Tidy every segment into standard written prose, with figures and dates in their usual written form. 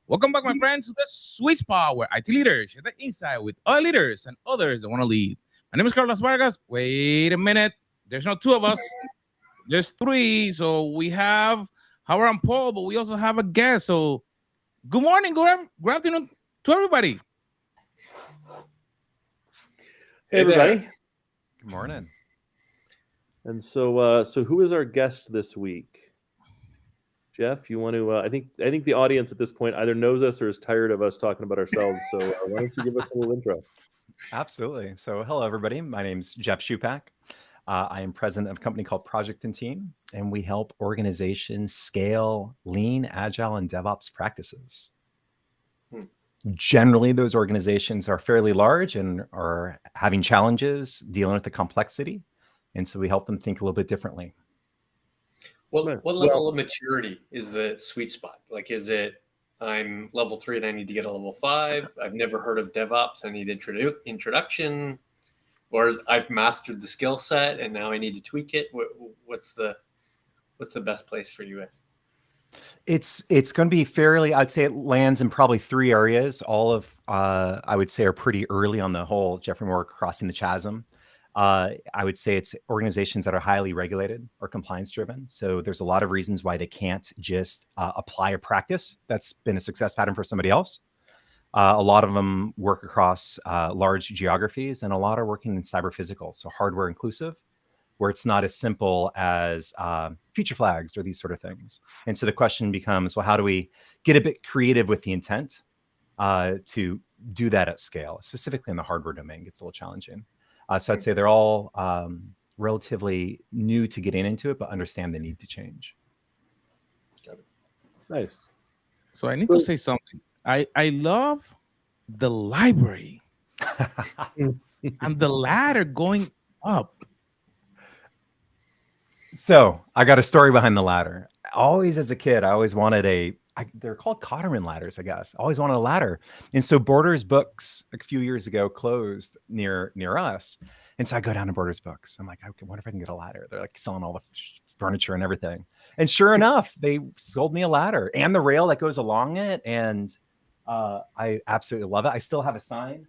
Welcome back, my friends, to the Sweet Spot, where IT leaders share the insight with other leaders and others that want to lead. My name is Carlos Vargas. Wait a minute. There's not two of us, there's three. So we have Howard and Paul, but we also have a guest. So good morning, good afternoon to everybody. Hey everybody. Good morning. And so who is our guest this week? Jeff, you want to? I think the audience at this point either knows us or is tired of us talking about ourselves. So why don't you give us a little intro? Absolutely. So, hello, everybody. My name's Jeff Shupak. I am president of a company called Project and Team, and we help organizations scale lean, agile, and DevOps practices. Generally, those organizations are fairly large and are having challenges dealing with the complexity. And so we help them think a little bit differently. What level of maturity is the sweet spot? Like, is it I'm level 3 and I need to get a level 5? I've never heard of DevOps. I need introduction. Or I've mastered the skill set and now I need to tweak it. What's the best place for you guys? It's going to be fairly, I'd say it lands in probably 3 areas. All of, I would say, are pretty early on the whole Jeffrey Moore crossing the chasm. I would say it's organizations that are highly regulated or compliance driven. So there's a lot of reasons why they can't just apply a practice that's been a success pattern for somebody else. A lot of them work across large geographies, and a lot are working in cyber physical, so hardware inclusive, where it's not as simple as feature flags or these sort of things. And so the question becomes, well, how do we get a bit creative with the intent to do that at scale? Specifically in the hardware domain, gets a little challenging. So I'd say they're all relatively new to getting into it, but understand the need to change. Nice. So I need to say something. I love the library and the ladder going up. So I got a story behind the ladder. Always as a kid, I always wanted they're called Cotterman ladders, I guess. I always wanted a ladder. And so Borders Books a few years ago closed near us. And so I go down to Borders Books. I'm like, I wonder if I can get a ladder. They're like selling all the furniture and everything. And sure enough, they sold me a ladder and the rail that goes along it. And I absolutely love it. I still have a sign.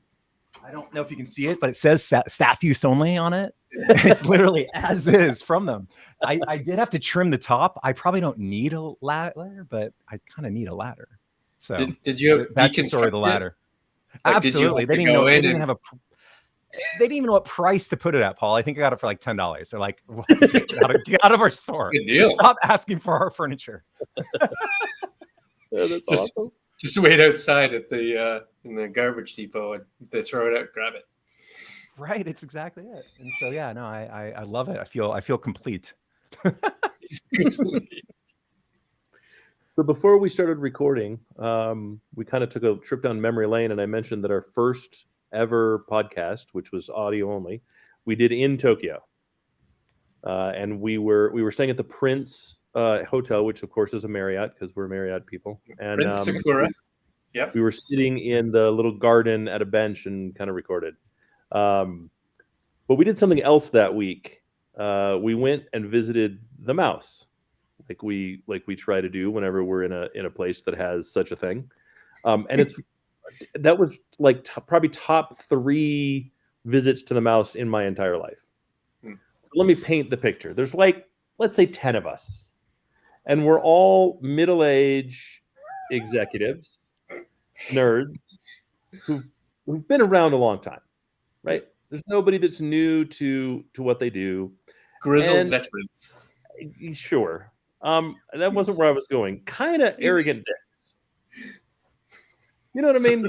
I don't know if you can see it, but it says staff use only on it. It's literally as is from them. I did have to trim the top. I probably don't need a ladder, but I kind of need a ladder. So did you that's the story of the ladder? Like, absolutely. They didn't even know what price to put it at, Paul. I think I got it for like $10. They're like, just get out of our store. Stop asking for our furniture. Yeah, that's awesome. Just wait outside at the in the garbage depot and they throw it out, grab it. Right, it's exactly it. And so yeah, no, I love it. I feel complete. So before we started recording, we kind of took a trip down memory lane, and I mentioned that our first ever podcast, which was audio only, we did in Tokyo, and we were staying at the Prince Hotel, which of course is a Marriott because we're Marriott people. And Prince Sakura. Yep. We were sitting in the little garden at a bench and kind of recorded. But we did something else that week. We went and visited the mouse, like we try to do whenever we're in a place that has such a thing. And that was like probably top 3 visits to the mouse in my entire life. So let me paint the picture. There's like, let's say 10 of us, and we're all middle-aged executives, nerds who've been around a long time, right? There's nobody that's new to what they do. Grizzled veterans. Sure. That wasn't where I was going. Kind of arrogant dicks. You know what I mean?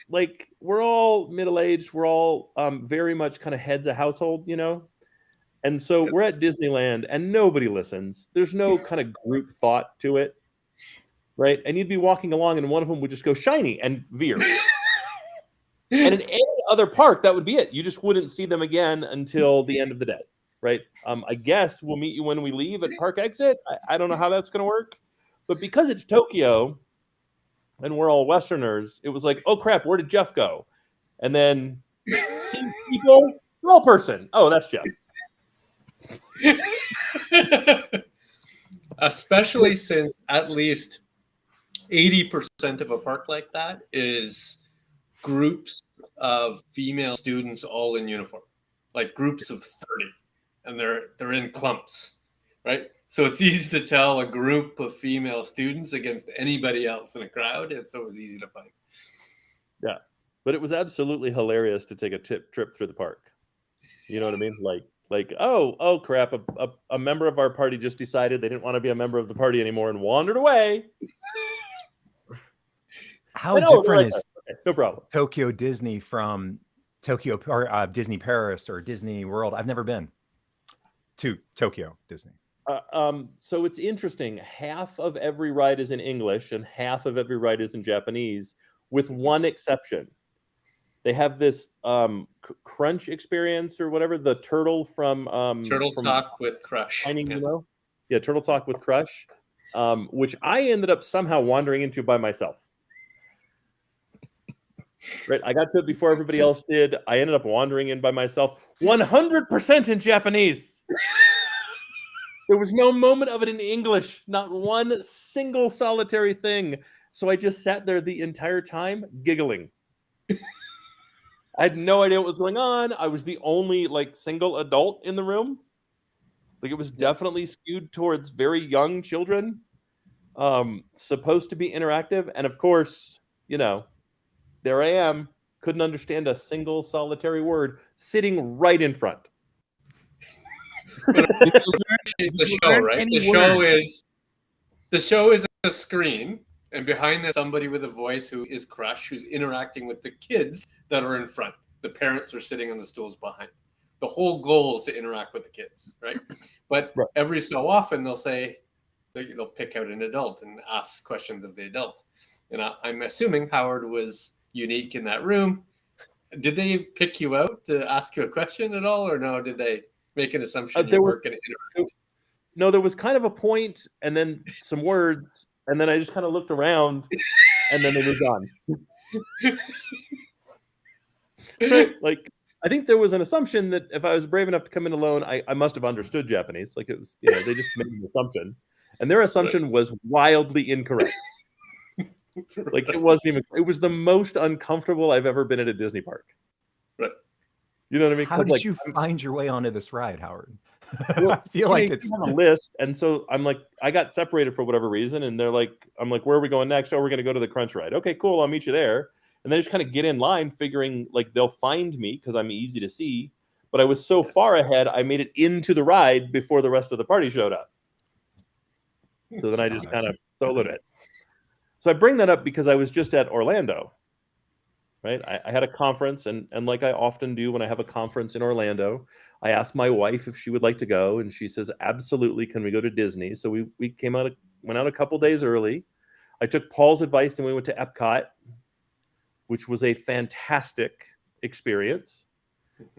Like we're all middle-aged. We're all very much kind of heads of household, you know? And so we're at Disneyland and nobody listens. There's no kind of group thought to it, right? And you'd be walking along and one of them would just go shiny and veer. And in any other park, that would be it. You just wouldn't see them again until the end of the day, right? I guess we'll meet you when we leave at park exit. I don't know how that's going to work. But because it's Tokyo and we're all Westerners, it was like, oh, crap, where did Jeff go? And then see people, small person. Oh, that's Jeff. Especially since at least 80% of a park like that is groups of female students all in uniform, like groups of 30, and they're in clumps, right? So it's easy to tell a group of female students against anybody else in a crowd. It's always easy to find. Yeah, but it was absolutely hilarious to take a trip through the park. You know what I mean? Like, oh crap! A member of our party just decided they didn't want to be a member of the party anymore and wandered away. How different is no problem Tokyo Disney from Tokyo or Disney Paris or Disney World? I've never been to Tokyo Disney. So it's interesting. Half of every ride is in English and half of every ride is in Japanese, with one exception. They have this Crunch experience or whatever, the turtle from Turtle Talk with Crush. Finding Nemo. Yeah, Turtle Talk with Crush, which I ended up somehow wandering into by myself. Right, I got to it before everybody else did. I ended up wandering in by myself, 100% in Japanese. There was no moment of it in English, not one single solitary thing. So I just sat there the entire time giggling. I had no idea what was going on. I was the only single adult in the room. Like, it was definitely skewed towards very young children. Supposed to be interactive. And of course, there I am, couldn't understand a single solitary word, sitting right in front. The show, right? The show is a screen, and behind there's somebody with a voice who is Crush, who's interacting with the kids that are in front. The parents are sitting on the stools behind. The whole goal is to interact with the kids, right? But every so often they'll pick out an adult and ask questions of the adult. And I'm assuming Howard was unique in that room. Did they pick you out to ask you a question at all, or no? Did they make an assumption you weren't going to interact? No, there was kind of a point and then some words, and then I just kind of looked around, and then they were gone. Right? I think there was an assumption that if I was brave enough to come in alone, I must have understood Japanese. It was, they just made an assumption, and their assumption was wildly incorrect. It wasn't even. It was the most uncomfortable I've ever been at a Disney park. Right. You know what I mean? How did you find your way onto this ride, Howard? Well, I feel like it's on a list, and so I'm like, I got separated for whatever reason, and they're like, I'm like, where are we going next? Oh, we're going to go to the Crunch ride. Okay, cool. I'll meet you there. And they just kind of get in line, figuring they'll find me because I'm easy to see. But I was so far ahead, I made it into the ride before the rest of the party showed up. So then I just kind of soloed it. So I bring that up because I was just at Orlando, right? I had a conference, and like I often do when I have a conference in Orlando, I asked my wife if she would like to go, and she says, absolutely, can we go to Disney? So we went out a couple days early. I took Paul's advice, and we went to Epcot, which was a fantastic experience.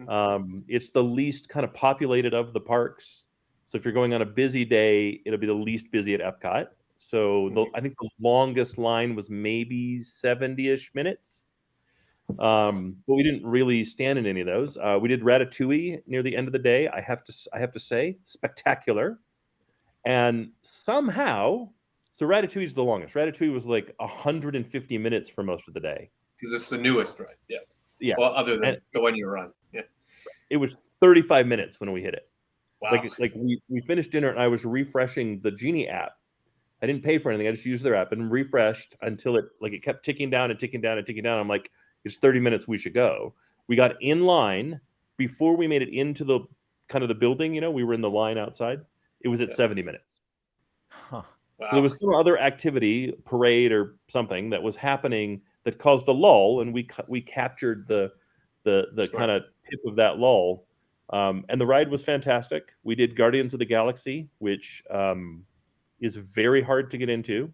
It's the least kind of populated of the parks. So if you're going on a busy day, it'll be the least busy at Epcot. So I think the longest line was maybe 70-ish minutes. But we didn't really stand in any of those. We did Ratatouille near the end of the day. I have to say, spectacular. And somehow, so Ratatouille is the longest. Ratatouille was 150 minutes for most of the day. Because it's the newest, right? Yeah. Yeah. Well, other than the one you were on. Yeah. It was 35 minutes when we hit it. Wow. We finished dinner, and I was refreshing the Genie app. I didn't pay for anything. I just used their app and refreshed until it kept ticking down and ticking down and ticking down. I'm like, it's 30 minutes. We should go. We got in line before we made it into the kind of the building. We were in the line outside. It was at 70 minutes. Huh. Wow. So there was some other activity, parade or something that was happening that caused a lull, and we captured the kind of tip of that lull. And the ride was fantastic. We did Guardians of the Galaxy, which is very hard to get into.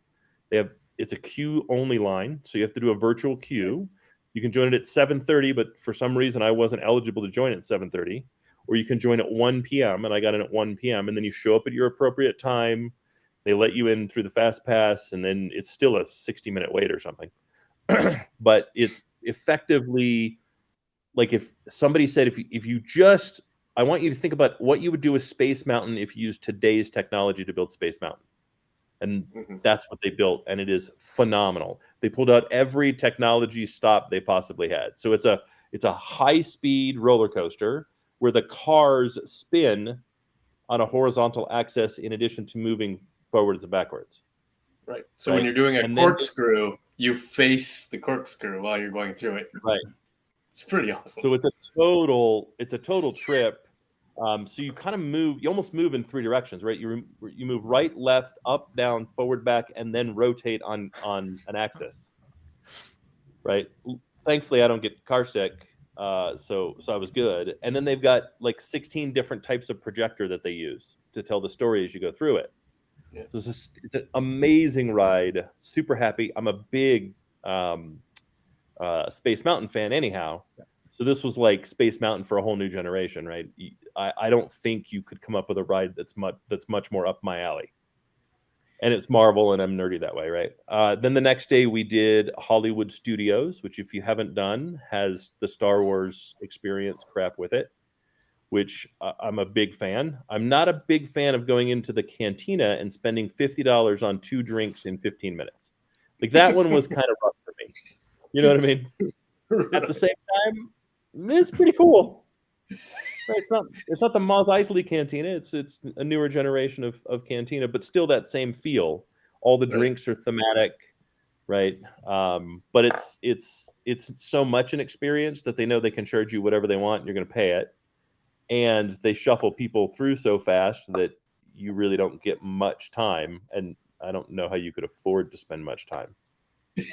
It's a queue only line, so you have to do a virtual queue. You can join it at 7:30, but for some reason I wasn't eligible to join at 7:30. Or you can join at 1 p.m. and I got in at 1 p.m. and then you show up at your appropriate time. They let you in through the fast pass, and then it's still a 60-minute wait or something. But it's effectively if somebody said, if you just, I want you to think about what you would do with Space Mountain if you used today's technology to build Space Mountain. And that's what they built, and it is phenomenal. They pulled out every technology stop they possibly had. So it's a high-speed roller coaster where the cars spin on a horizontal axis in addition to moving forwards and backwards. Right. So when you're doing a corkscrew, you face the corkscrew while you're going through it. Right. It's pretty awesome. So it's a total trip. So you kind of move, you almost move in three directions, right? You move right, left, up, down, forward, back, and then rotate on an axis, right? Thankfully, I don't get car sick, so I was good. And then they've got like 16 different types of projector that they use to tell the story as you go through it. Yeah. So it's an amazing ride. Super happy. I'm a big Space Mountain fan anyhow. Yeah. So this was like Space Mountain for a whole new generation, right? I don't think you could come up with a ride that's much more up my alley. And it's Marvel, and I'm nerdy that way, right? Then the next day we did Hollywood Studios, which if you haven't done, has the Star Wars experience crap with it, which I'm a big fan. I'm not a big fan of going into the cantina and spending $50 on 2 drinks in 15 minutes. Like that one was kind of rough for me. You know what I mean? At the same time, it's pretty cool. Right, it's not the Mos Eisley Cantina. It's a newer generation of cantina, but still that same feel. All the drinks are thematic, right? But it's so much an experience that they know they can charge you whatever they want. And you're going to pay it, and they shuffle people through so fast that you really don't get much time. And I don't know how you could afford to spend much time. I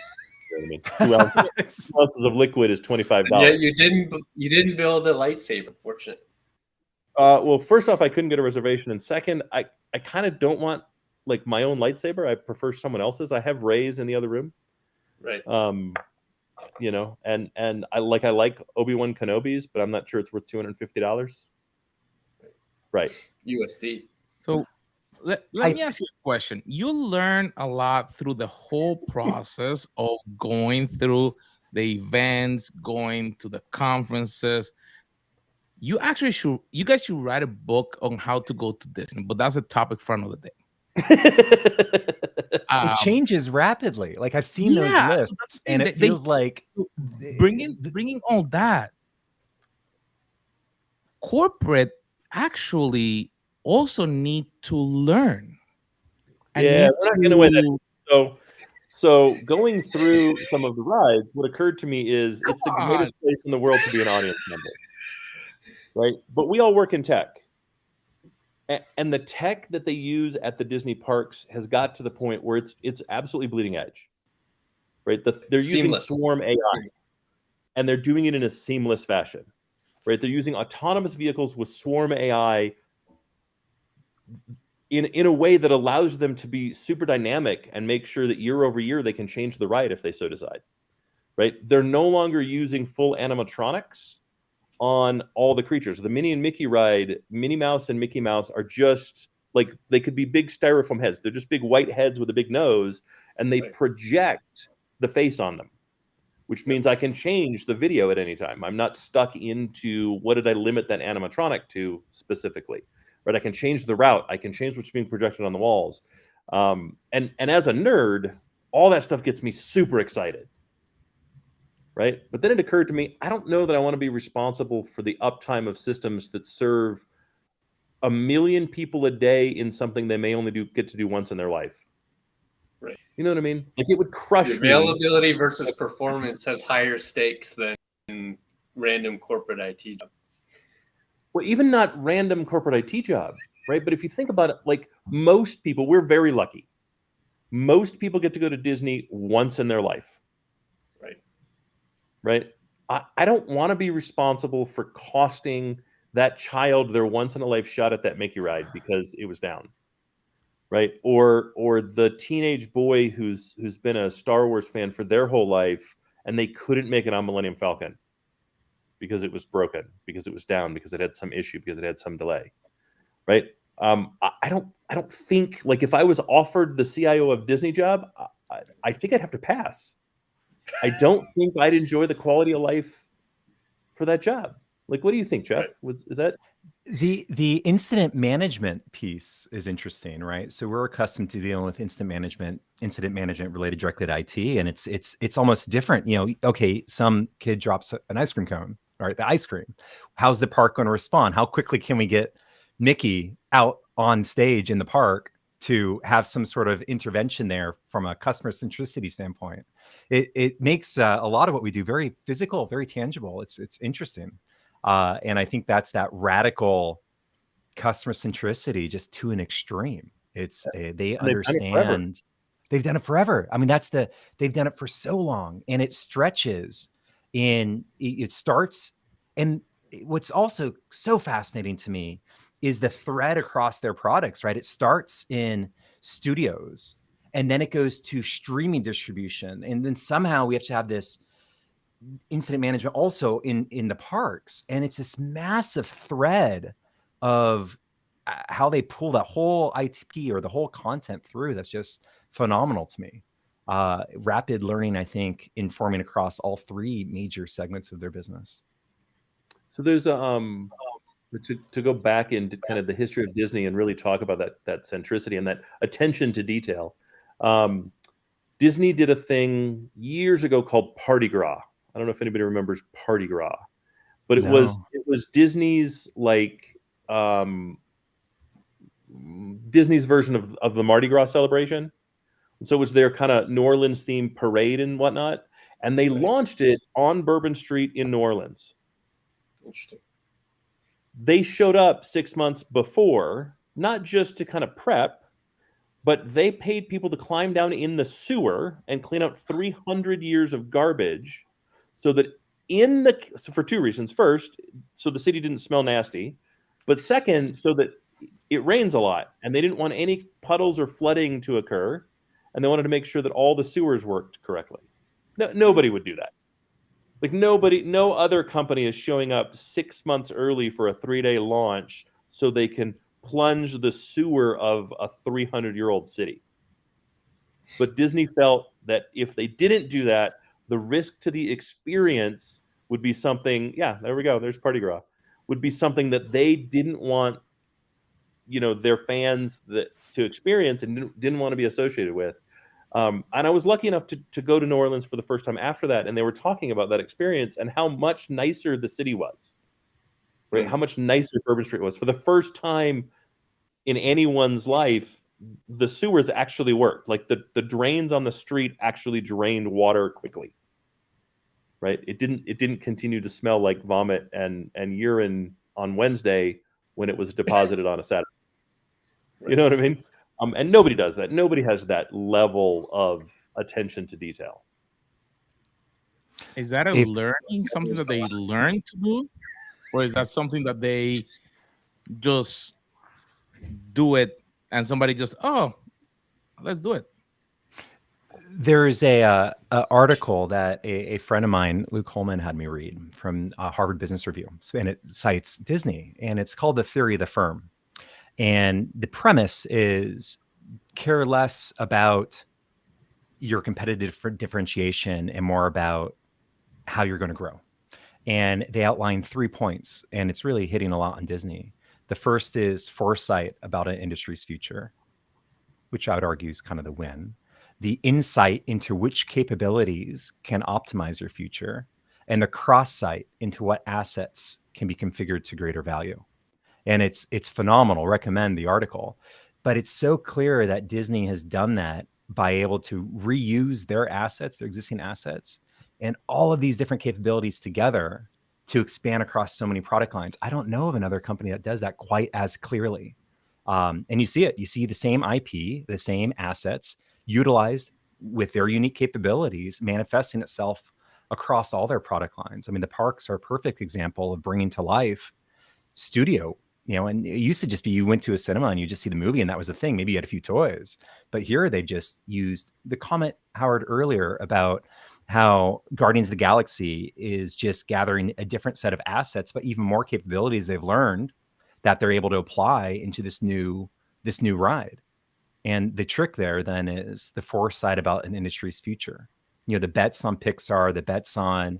mean, 2 ounces of liquid is $25. Yeah, you didn't build a lightsaber, fortunately. Well, first off, I couldn't get a reservation, and second, I kind of don't want like my own lightsaber. I prefer someone else's. I have Rey's in the other room, right? You know, and I like Obi-Wan Kenobi's, but I'm not sure it's worth $250. Right. USD. So. Let me ask you a question. You learn a lot through the whole process of going through the events, going to the conferences. You guys should write a book on how to go to Disney, but that's a topic for another day. It changes rapidly. Like I've seen those lists, and it feels like bringing all that. Corporate actually also need to learn. Yeah, we're not going to win that. So going through some of the rides, what occurred to me is it's the greatest place in the world to be an audience member, right? But we all work in tech, and the tech that they use at the Disney parks has got to the point where it's absolutely bleeding edge, right? They're using Swarm AI, and they're doing it in a seamless fashion, right? They're using autonomous vehicles with Swarm AI in a way that allows them to be super dynamic and make sure that year over year they can change the ride if they so decide, right? They're no longer using full animatronics on all the creatures. The Minnie and Mickey ride, Minnie Mouse and Mickey Mouse are just like, they could be big styrofoam heads. They're just big white heads with a big nose, and they project the face on them, which means I can change the video at any time. I'm not stuck into what did I limit that animatronic to specifically. Right, I can change the route. I can change what's being projected on the walls, and as a nerd, all that stuff gets me super excited. Right, but then it occurred to me, I don't know that I want to be responsible for the uptime of systems that serve 1 million people a day in something they may only get to do once in their life. Right, you know what I mean? Like it would crush me. Availability versus performance has higher stakes than random corporate IT job. Well, even not random corporate IT job, right? But if you think about it, like most people, we're very lucky. Most people get to go to Disney once in their life. Right? I don't want to be responsible for costing that child their once-in-a-life shot at that Mickey ride because it was down. Right? Or the teenage boy who's been a Star Wars fan for their whole life and they couldn't make it on Millennium Falcon because it was broken, because it was down, because it had some issue, because it had some delay, right? I don't think, like, if I was offered the CIO of Disney job, I think I'd have to pass. I don't think I'd enjoy the quality of life for that job. Like, what do you think, Jeff? Is that? The incident management piece is interesting, right? So we're accustomed to dealing with incident management related directly to IT, and it's almost different. Okay, some kid drops an ice cream cone, right? The ice cream. How's the park going to respond? How quickly can we get Mickey out on stage in the park to have some sort of intervention there from a customer centricity standpoint? It makes a lot of what we do very physical, very tangible. It's interesting. And I think that's that radical customer centricity just to an extreme. They understand. They've done it forever. I mean, they've done it for so long, and it stretches it starts. And what's also so fascinating to me is the thread across their products, right? It starts in studios, and then it goes to streaming distribution. And then somehow we have to have this incident management also in the parks, and it's this massive thread of how they pull that whole ITP or the whole content through. That's just phenomenal to me. Rapid learning, I think, informing across all three major segments of their business. So there's to go back into kind of the history of Disney and really talk about that centricity and that attention to detail. Disney did a thing years ago called Party Gras. I don't know if anybody remembers Party Gras, but it was Disney's Disney's version of the Mardi Gras celebration. And so it was their kind of New Orleans themed parade and whatnot. And they launched it on Bourbon Street in New Orleans. Interesting. They showed up 6 months before, not just to kind of prep, but they paid people to climb down in the sewer and clean out 300 years of garbage. So that for two reasons. First, so the city didn't smell nasty, but second, so that it rains a lot, and they didn't want any puddles or flooding to occur, and they wanted to make sure that all the sewers worked correctly. Nobody would do that. No other company is showing up 6 months early for a 3-day launch so they can plunge the sewer of a 300-year-old city. But Disney felt that if they didn't do that, the risk to the experience would be something. Yeah, there we go. There's Party Gras. Would be something that they didn't want, their fans to experience and didn't want to be associated with. And I was lucky enough to go to New Orleans for the first time after that, and they were talking about that experience and how much nicer the city was. Right? How much nicer Bourbon Street was. For the first time in anyone's life, the sewers actually worked. Like the drains on the street actually drained water quickly. Right? It didn't continue to smell like vomit and urine on Wednesday when it was deposited on a Saturday. You know what I mean? And nobody does that. Nobody has that level of attention to detail. Is that learning, something that they learn to do? Or is that something that they just do it and somebody just, let's do it? There's a article that a friend of mine, Luke Holman, had me read from Harvard Business Review, and it cites Disney, and it's called The Theory of the Firm. And the premise is care less about your competitive differentiation and more about how you're going to grow. And they outline 3 points, and it's really hitting a lot on Disney. The first is foresight about an industry's future, which I would argue is kind of the win. The insight into which capabilities can optimize your future, and the cross sight into what assets can be configured to greater value. And it's phenomenal. Recommend the article. But it's so clear that Disney has done that by able to reuse their assets, their existing assets, and all of these different capabilities together to expand across so many product lines. I don't know of another company that does that quite as clearly. And you see it. You see the same IP, the same assets utilized with their unique capabilities manifesting itself across all their product lines. I mean, the parks are a perfect example of bringing to life studio. And it used to just be you went to a cinema and you just see the movie and that was the thing. Maybe you had a few toys, but here they just used the comment Howard earlier about how Guardians of the Galaxy is just gathering a different set of assets, but even more capabilities they've learned that they're able to apply into this new ride. And the trick there then is the foresight about an industry's future. The bets on Pixar, the bets on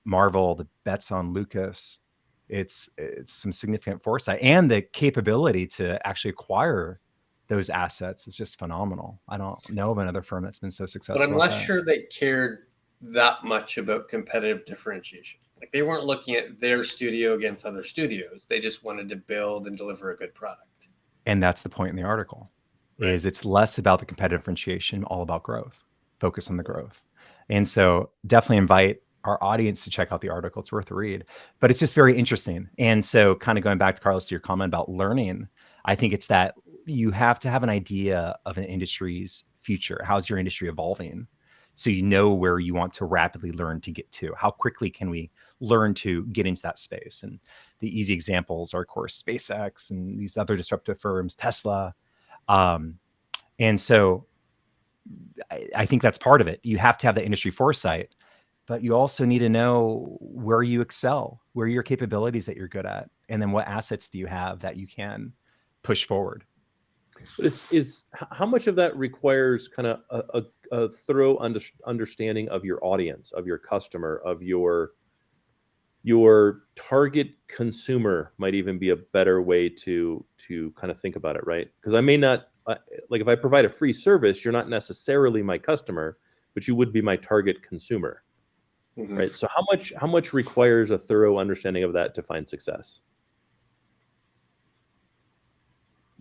Marvel, the bets on Lucas, It's some significant foresight, and the capability to actually acquire those assets is just phenomenal. I don't know of another firm that's been so successful. But I'm not sure they cared that much about competitive differentiation. Like, they weren't looking at their studio against other studios. They just wanted to build and deliver a good product. And that's the point in the article, Right. is it's less about the competitive differentiation, all about growth, focus on the growth. And so definitely invite our audience to check out the article. It's worth a read, but it's just very interesting. And so kind of going back to Carlos, to your comment about learning, I think it's that you have to have an idea of an industry's future. How's your industry evolving? So you know where you want to rapidly learn to get to. How quickly can we learn to get into that space? And the easy examples are, of course, SpaceX and these other disruptive firms, Tesla. And so I think that's part of it. You have to have the industry foresight, but you also need to know where you excel, where are your capabilities that you're good at, and then what assets do you have that you can push forward. Is how much of that requires kind of a thorough understanding of your audience, of your customer, of your target consumer might even be a better way to kind of think about it, right? Because I may not, like if I provide a free service, you're not necessarily my customer, but you would be my target consumer, right? So how much requires a thorough understanding of that to find success?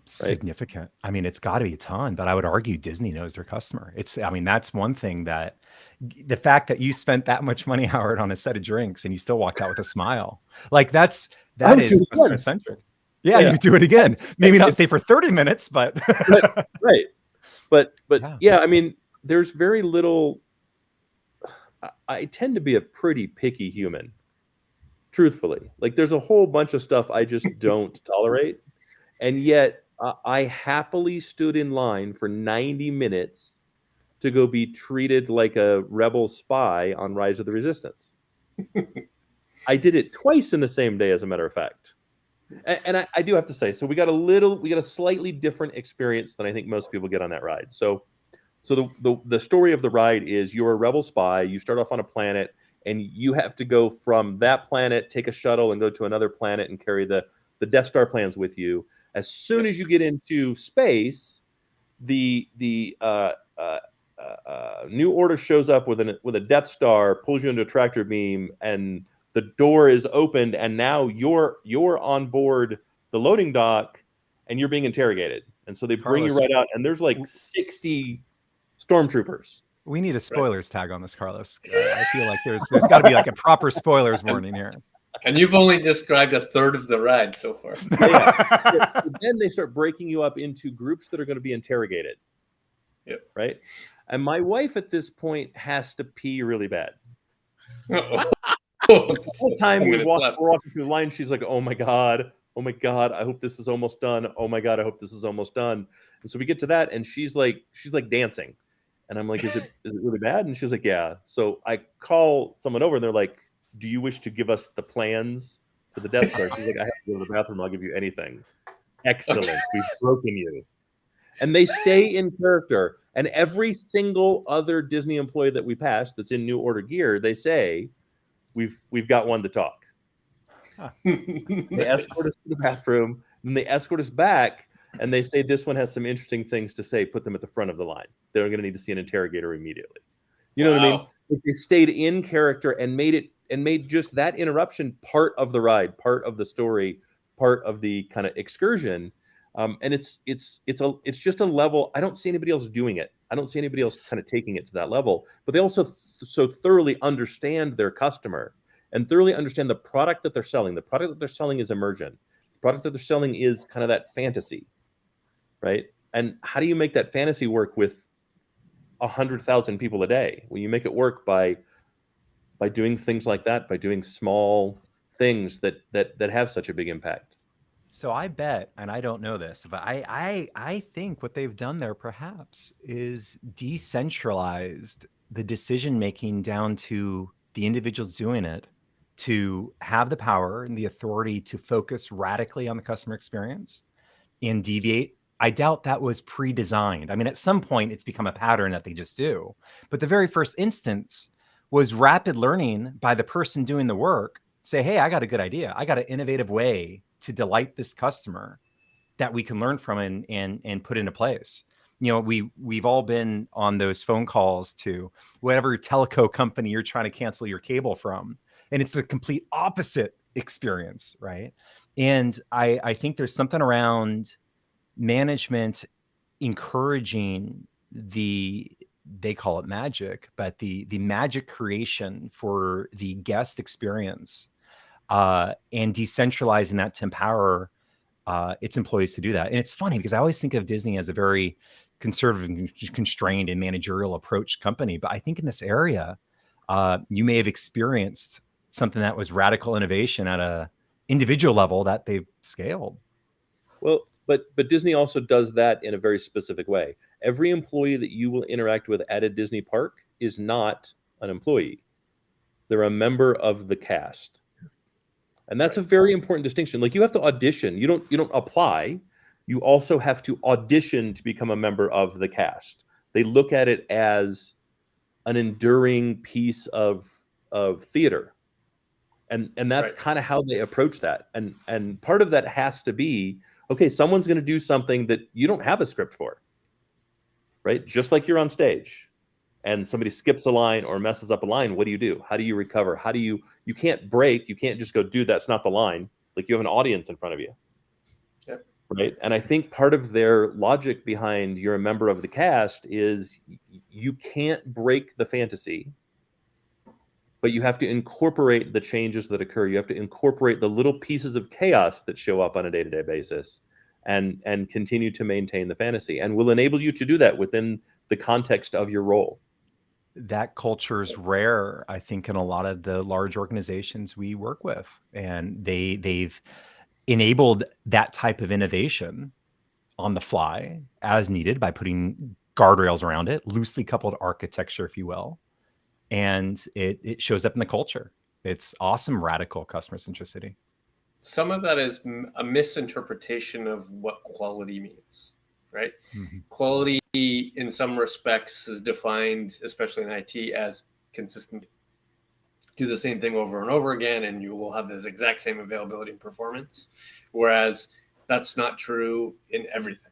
Significant. I mean, it's got to be a ton, but I would argue Disney knows their customer. I mean, that's one thing, that the fact that you spent that much money, Howard, on a set of drinks and you still walked out with a smile, like that is customer centric. Yeah, you do it again. Maybe not stay for 30 minutes, but right. But yeah, I mean, there's very little. I tend to be a pretty picky human, truthfully. Like, there's a whole bunch of stuff I just don't tolerate, and yet I happily stood in line for 90 minutes to go be treated like a rebel spy on Rise of the Resistance. I did it twice in the same day, as a matter of fact. And I do have to say, so we got a slightly different experience than I think most people get on that ride. So the story of the ride is, you're a rebel spy. You start off on a planet, and you have to go from that planet, take a shuttle, and go to another planet and carry the Death Star plans with you. As soon as you get into space, the New Order shows up with a Death Star, pulls you into a tractor beam, and the door is opened, and now you're on board the loading dock, and you're being interrogated. And so they bring you right out, and there's like 60 stormtroopers. We need a spoilers tag on this, Carlos. I feel like there's got to be like a proper spoilers warning here. And you've only described a third of the ride so far. Yeah. So then they start breaking you up into groups that are going to be interrogated. Yep. Right. And my wife at this point has to pee really bad. The whole time we're walking through the line, she's like, "Oh my God, I hope this is almost done. Oh my God, I hope this is almost done." And so we get to that, and she's like dancing. And I'm like, is it really bad? And she's like, "Yeah." So I call someone over, and they're like, "Do you wish to give us the plans to the Death Star?" She's like, "I have to go to the bathroom. I'll give you anything." Excellent. We've broken you. And they stay in character. And every single other Disney employee that we pass that's in New Order gear, they say, we've got one to talk. They escort us to the bathroom, then they escort us back, and they say, "This one has some interesting things to say. Put them at the front of the line. They're going to need to see an interrogator immediately." You know what I mean? They stayed in character and made just that interruption part of the ride, part of the story, part of the kind of excursion. And it's just a level. I don't see anybody else doing it. I don't see anybody else kind of taking it to that level. But they also so thoroughly understand their customer and thoroughly understand the product that they're selling. The product that they're selling is emergent. The product that they're selling is kind of that fantasy, right? And how do you make that fantasy work with 100,000 people a day? Well, you make it work by doing things like that, by doing small things that have such a big impact. So I bet, and I don't know this, but I think what they've done there perhaps is decentralized the decision making down to the individuals doing it, to have the power and the authority to focus radically on the customer experience and deviate. I doubt that was pre-designed. I mean, at some point it's become a pattern that they just do. But the very first instance was rapid learning by the person doing the work say, hey, I got a good idea. I got an innovative way to delight this customer that we can learn from and put into place. You know, we've all been on those phone calls to whatever telco company you're trying to cancel your cable from, and it's the complete opposite experience, right? And I think there's something around management encouraging they call it magic, but the magic creation for the guest experience, and decentralizing that to empower its employees to do that. And it's funny because I always think of Disney as a very conservative and constrained and managerial approach company. But I think in this area, you may have experienced something that was radical innovation at a individual level that they've scaled. Well, but Disney also does that in a very specific way. Every employee that you will interact with at a Disney park is not an employee. They're a member of the cast. And that's a very important distinction. Like, you have to audition. You don't apply. You also have to audition to become a member of the cast. They look at it as an enduring piece of theater. And that's kind of how they approach that. And part of that has to be, okay, someone's going to do something that you don't have a script for, right? Just like you're on stage and somebody skips a line or messes up a line, what do? How do you recover? You can't break. You can't just go, dude, that's not the line. Like, you have an audience in front of you. Yep. Right. And I think part of their logic behind you're a member of the cast is you can't break the fantasy, but you have to incorporate the changes that occur. You have to incorporate the little pieces of chaos that show up on a day-to-day basis and continue to maintain the fantasy, and will enable you to do that within the context of your role. That culture is rare, I think, in a lot of the large organizations we work with. And they've enabled that type of innovation on the fly as needed by putting guardrails around it, loosely coupled architecture, if you will. And it shows up in the culture. It's awesome, radical customer centricity. Some of that is a misinterpretation of what quality means, right? Mm-hmm. Quality, in some respects, is defined, especially in IT, as consistency. Do the same thing over and over again, and you will have this exact same availability and performance. Whereas that's not true in everything.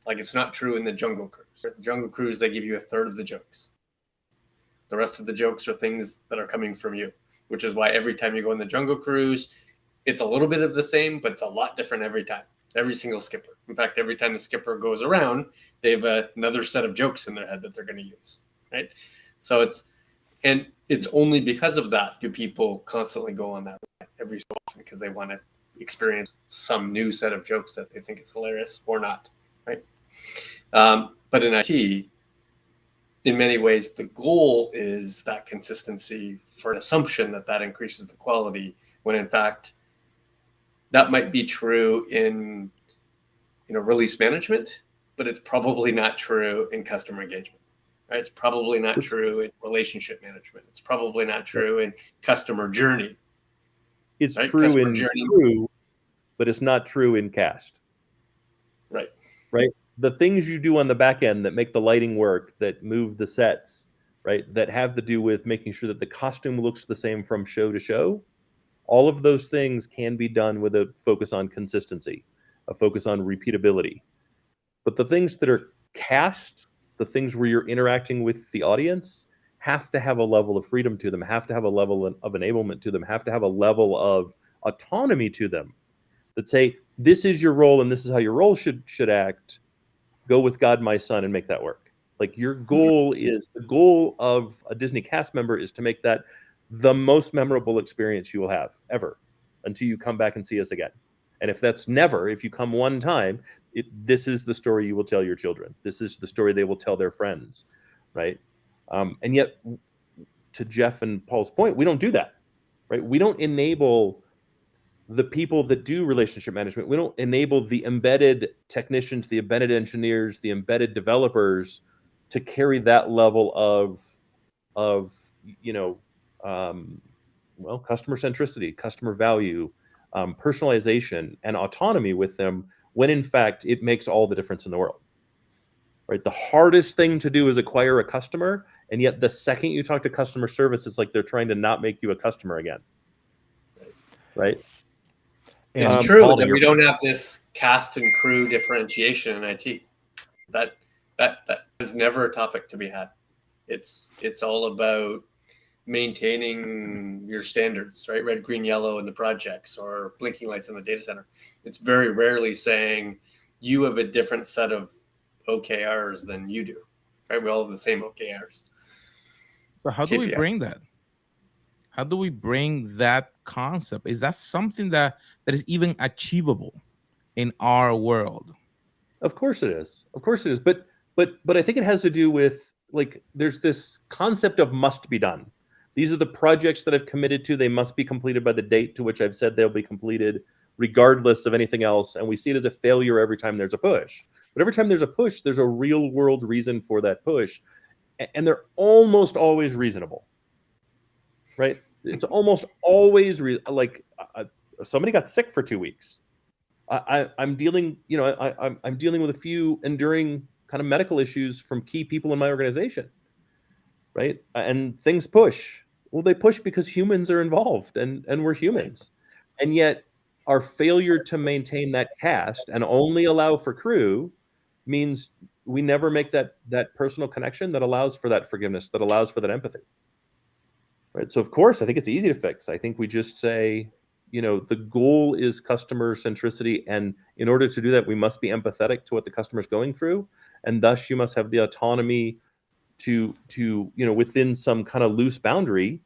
Like, it's not true in the Jungle Cruise. The Jungle Cruise, they give you a third of the jokes. The rest of the jokes are things that are coming from you, which is why every time you go on the Jungle Cruise, it's a little bit of the same, but it's a lot different every time. Every single skipper. In fact, every time the skipper goes around, they have another set of jokes in their head that they're going to use, right? So it's only because of that do people constantly go on that ride every so often, because they want to experience some new set of jokes that they think is hilarious or not, right? But in IT, in many ways, the goal is that consistency for an assumption that increases the quality, when in fact, that might be true in release management, but it's probably not true in customer engagement, right? It's probably not true in relationship management. It's probably not true in customer journey. It's right? True customer in journey. True, but it's not true in cast. Right. Right. The things you do on the back end that make the lighting work, that move the sets, right, that have to do with making sure that the costume looks the same from show to show, all of those things can be done with a focus on consistency, a focus on repeatability. But the things that are cast, the things where you're interacting with the audience, have to have a level of freedom to them, have to have a level of enablement to them, have to have a level of autonomy to them that say, this is your role and this is how your role should act. Go with God, my son, and make that work. Like, your goal is, the goal of a Disney cast member is to make that the most memorable experience you will have ever until you come back and see us again. And if that's never, if you come one time, this is the story you will tell your children. This is the story they will tell their friends, right? And yet, to Jeff and Paul's point, we don't do that, right? We don't enable the people that do relationship management. We don't enable the embedded technicians, the embedded engineers, the embedded developers to carry that level of customer centricity, customer value, personalization, and autonomy with them, when in fact it makes all the difference in the world. Right? The hardest thing to do is acquire a customer, and yet the second you talk to customer service, it's like they're trying to not make you a customer again. right? It's true that we don't have this cast and crew differentiation in IT. That is never a topic to be had. It's all about maintaining your standards, right? Red, green, yellow in the projects, or blinking lights in the data center. It's very rarely saying you have a different set of OKRs than you do, right? We all have the same OKRs. So how do we bring that? How do we bring that concept? Is that something that is even achievable in our world? Of course it is. Of course it is. But I think it has to do with, like, there's this concept of must be done. These are the projects that I've committed to. They must be completed by the date to which I've said they'll be completed, regardless of anything else. And we see it as a failure every time there's a push. But every time there's a push, there's a real world reason for that push. And they're almost always reasonable, right? It's almost always somebody got sick for 2 weeks. I'm dealing, I'm dealing with a few enduring kind of medical issues from key people in my organization, right? And things push. Well, they push because humans are involved, and we're humans. And yet our failure to maintain that cast and only allow for crew means we never make that personal connection that allows for that forgiveness, that allows for that empathy. Right. So of course, I think it's easy to fix. I think we just say, the goal is customer centricity. And in order to do that, we must be empathetic to what the customer's going through. And thus you must have the autonomy to within some kind of loose boundary,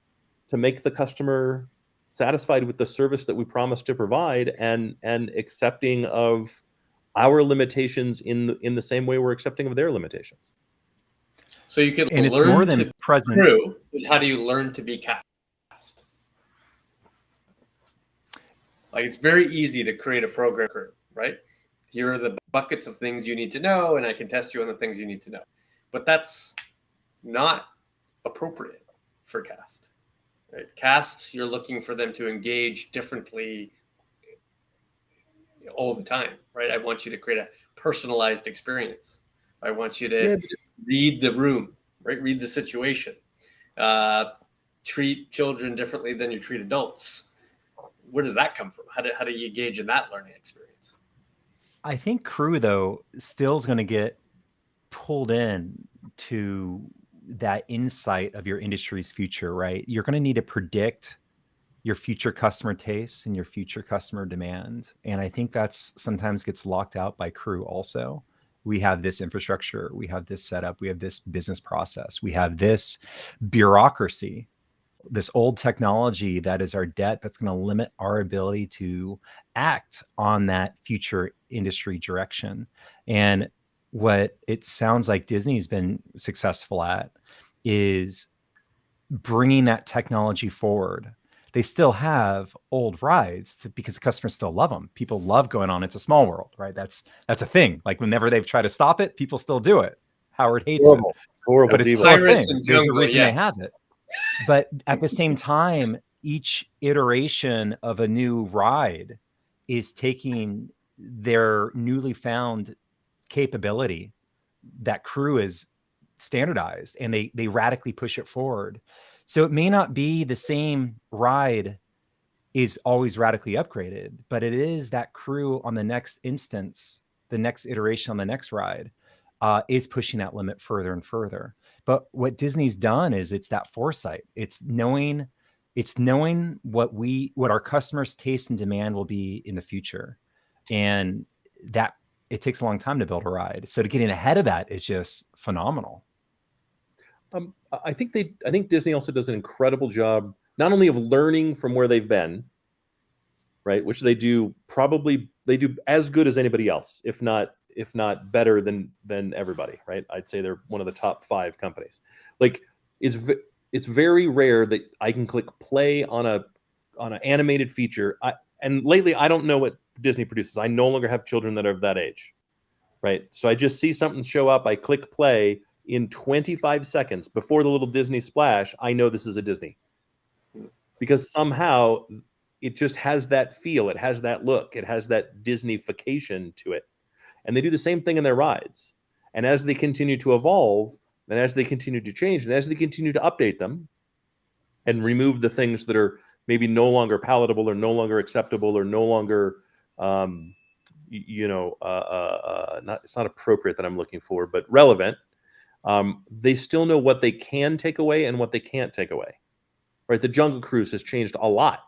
to make the customer satisfied with the service that we promise to provide, and accepting of our limitations in the same way we're accepting of their limitations. So you can and learn it's more than to present. Crew, but how do you learn to be cast? Like, it's very easy to create a program crew, right? Here are the buckets of things you need to know, and I can test you on the things you need to know. But that's not appropriate for cast. Right? Cast, you're looking for them to engage differently all the time, right? I want you to create a personalized experience. I want you to read the room, right? Read the situation. Treat children differently than you treat adults. Where does that come from? How do you engage in that learning experience? I think crew, though, still is going to get pulled in to that insight of your industry's future, right? You're going to need to predict your future customer tastes and your future customer demand. And I think that's sometimes gets locked out by crew also. We have this infrastructure, we have this setup, we have this business process, we have this bureaucracy, this old technology that is our debt that's going to limit our ability to act on that future industry direction. And what it sounds like Disney's been successful at is bringing that technology forward. They still have old rides because the customers still love them. People love going on It's a Small World, right? That's a thing. Like, whenever they've tried to stop it, people still do it. Howard hates it. It's horrible. But it's still a thing. There's a reason they have it. But at the same time, each iteration of a new ride is taking their newly found capability that crew is standardized, and they radically push it forward. So it may not be the same ride is always radically upgraded, but it is that crew on the next instance, the next iteration on the next ride, is pushing that limit further and further. But what Disney's done is it's that foresight. It's knowing what our customers' taste and demand will be in the future. And that it takes a long time to build a ride. So to getting ahead of that is just phenomenal. I think Disney also does an incredible job, not only of learning from where they've been, right, which they do as good as anybody else, if not better than everybody, right? I'd say they're one of the top 5 companies. Like, it's very rare that I can click play on an animated feature. And lately, I don't know what Disney produces. I no longer have children that are of that age, right? So I just see something show up. I click play. In 25 seconds before the little Disney splash, I know this is a Disney, because somehow it just has that feel. It has that look. It has that Disneyfication to it. And they do the same thing in their rides. And as they continue to evolve, and as they continue to change, and as they continue to update them and remove the things that are maybe no longer palatable or no longer acceptable or no longer, not, it's not appropriate that I'm looking for, but relevant. They still know what they can take away and what they can't take away, right? The Jungle Cruise has changed a lot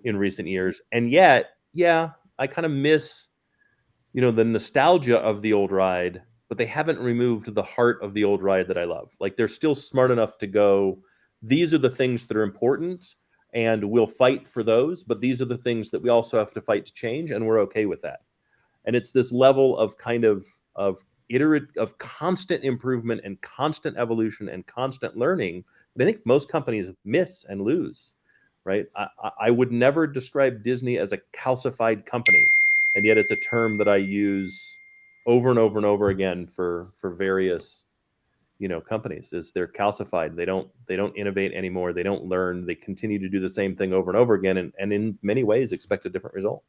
in recent years. And yet, yeah, I kind of miss, the nostalgia of the old ride, but they haven't removed the heart of the old ride that I love. Like, they're still smart enough to go, these are the things that are important and we'll fight for those, but these are the things that we also have to fight to change, and we're okay with that. And it's this level of kind of constant improvement and constant evolution and constant learning that I think most companies miss and lose, right? I would never describe Disney as a calcified company, and yet it's a term that I use over and over and over again for various, companies. Is they're calcified. They don't innovate anymore. They don't learn. They continue to do the same thing over and over again, and in many ways expect a different result.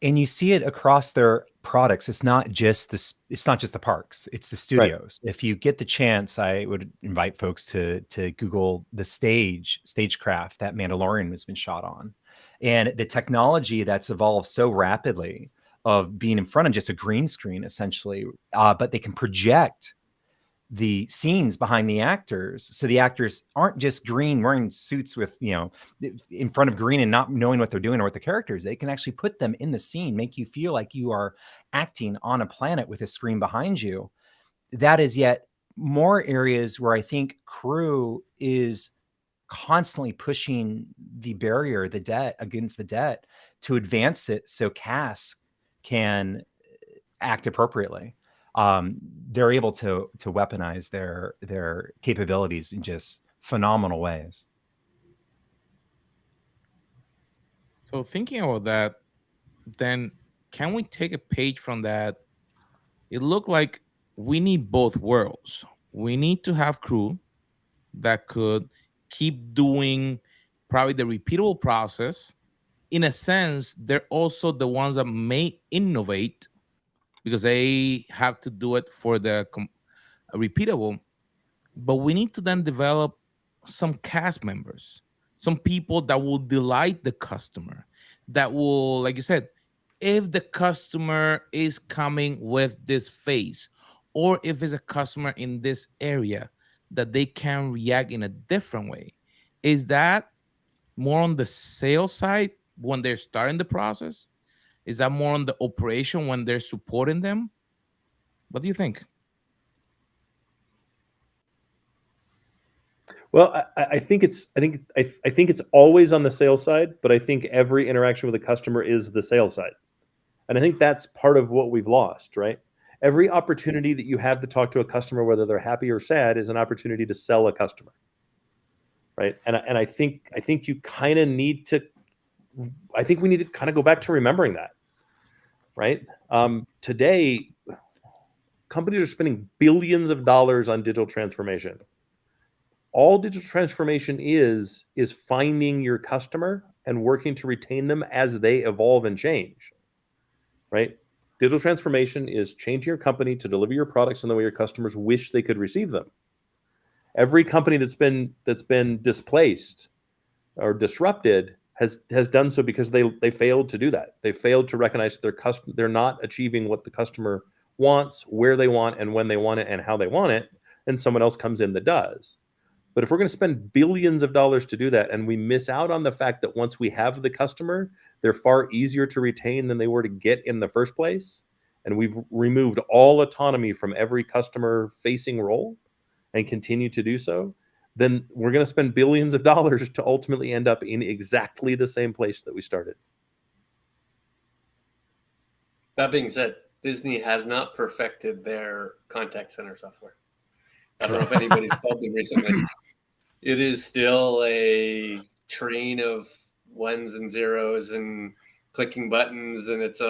And you see it across their products. It's not just the parks, it's the studios. Right. If you get the chance, I would invite folks to Google the stagecraft that Mandalorian has been shot on, and the technology that's evolved so rapidly of being in front of just a green screen essentially, but they can project the scenes behind the actors, so the actors aren't just green wearing suits with in front of green and not knowing what they're doing or what the characters. They can actually put them in the scene, make you feel like you are acting on a planet with a screen behind you. That is yet more areas where I think crew is constantly pushing the barrier, the debt against the debt, to advance it so cast can act appropriately. They're able to weaponize their capabilities in just phenomenal ways. So thinking about that, then can we take a page from that? It looked like we need both worlds. We need to have crew that could keep doing probably the repeatable process. In a sense, they're also the ones that may innovate because they have to do it for the repeatable. But we need to then develop some cast members, some people that will delight the customer, that will, like you said, if the customer is coming with this face, or if it's a customer in this area, that they can react in a different way. Is that more on the sales side when they're starting the process? Is that more on the operation when they're supporting them? What do you think? Well, I think it's always on the sales side, but I think every interaction with a customer is the sales side, and I think that's part of what we've lost, right? Every opportunity that you have to talk to a customer, whether they're happy or sad, is an opportunity to sell a customer, right? And I think you kind of need to. I think we need to kind of go back to remembering that, right? Today, companies are spending billions of dollars on digital transformation. All digital transformation is finding your customer and working to retain them as they evolve and change, right? Digital transformation is changing your company to deliver your products in the way your customers wish they could receive them. Every company that's been displaced or disrupted has done so because they failed to do that. They failed to recognize they're not achieving what the customer wants, where they want, and when they want it, and how they want it, and someone else comes in that does. But if we're going to spend billions of dollars to do that, and we miss out on the fact that once we have the customer, they're far easier to retain than they were to get in the first place, and we've removed all autonomy from every customer-facing role and continue to do so, then we're going to spend billions of dollars to ultimately end up in exactly the same place that we started. That being said, Disney has not perfected their contact center software. I don't know if anybody's called them recently. It is still a train of ones and zeros and clicking buttons, and it's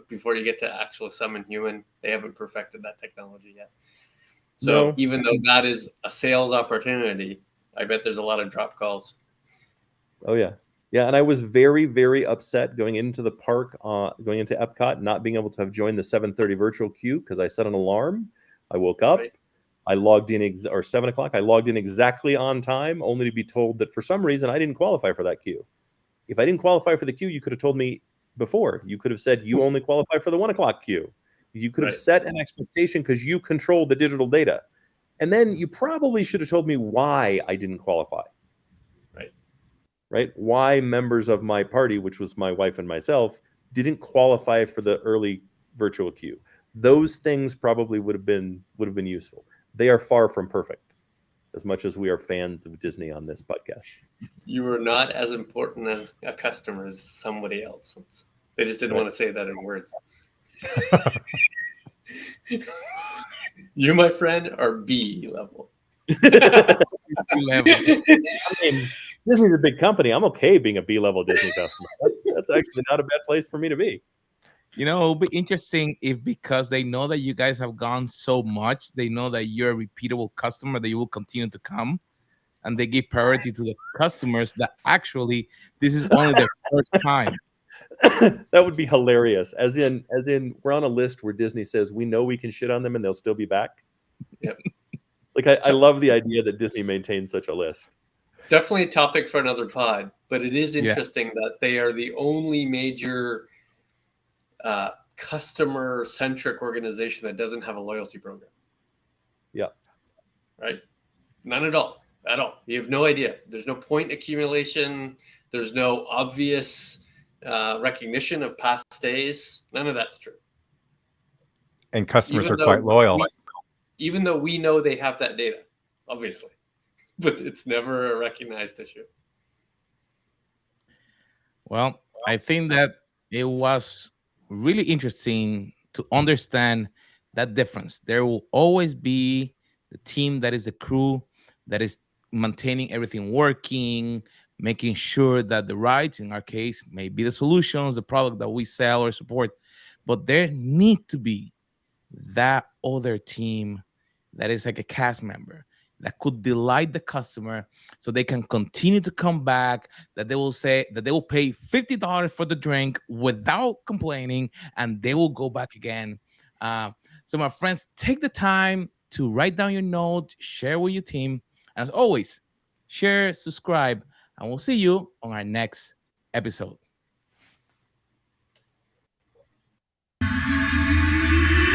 before you get to actual summon human, they haven't perfected that technology yet. So even though that is a sales opportunity, I bet there's a lot of drop calls. Oh yeah. Yeah, and I was very, very upset going into the park, going into Epcot, not being able to have joined the 7:30 virtual queue because I set an alarm. I woke up. Right. I logged in or 7 o'clock. I logged in exactly on time, only to be told that for some reason I didn't qualify for that queue. If I didn't qualify for the queue, you could have told me before. You could have said you only qualify for the 1 o'clock queue. You could have set an expectation because you control the digital data. And then you probably should have told me why I didn't qualify. Right? Why members of my party, which was my wife and myself, didn't qualify for the early virtual queue. Those things probably would have been useful. They are far from perfect, as much as we are fans of Disney on this podcast. You were not as important as a customer as somebody else. They just didn't want to say that in words. You, my friend, are B level. I mean, Disney's a big company. I'm okay being a B-level Disney customer. That's actually not a bad place for me to be. You know, it'll be interesting if, because they know that you guys have gone so much, they know that you're a repeatable customer, that you will continue to come, and they give priority to the customers that actually this is only their first time. That would be hilarious. As in, we're on a list where Disney says we know we can shit on them and they'll still be back. Yep. Like I love the idea that Disney maintains such a list. Definitely a topic for another pod, but it is interesting that they are the only major customer-centric organization that doesn't have a loyalty program. Yeah. Right? None at all. At all. You have no idea. There's no point accumulation. There's no obvious recognition of past stays. None of that's true. And customers are quite loyal. Even though we know they have that data, obviously. But it's never a recognized issue. Well, I think that it was really interesting to understand that difference. There will always be the team that is the crew that is maintaining everything working, making sure that the rights, in our case, may be the solutions, the product that we sell or support. But there need to be that other team that is like a cast member that could delight the customer so they can continue to come back, that they will say that they will pay $50 for the drink without complaining, and they will go back again. So my friends, take the time to write down your note, share with your team. As always, share, subscribe, and we'll see you on our next episode.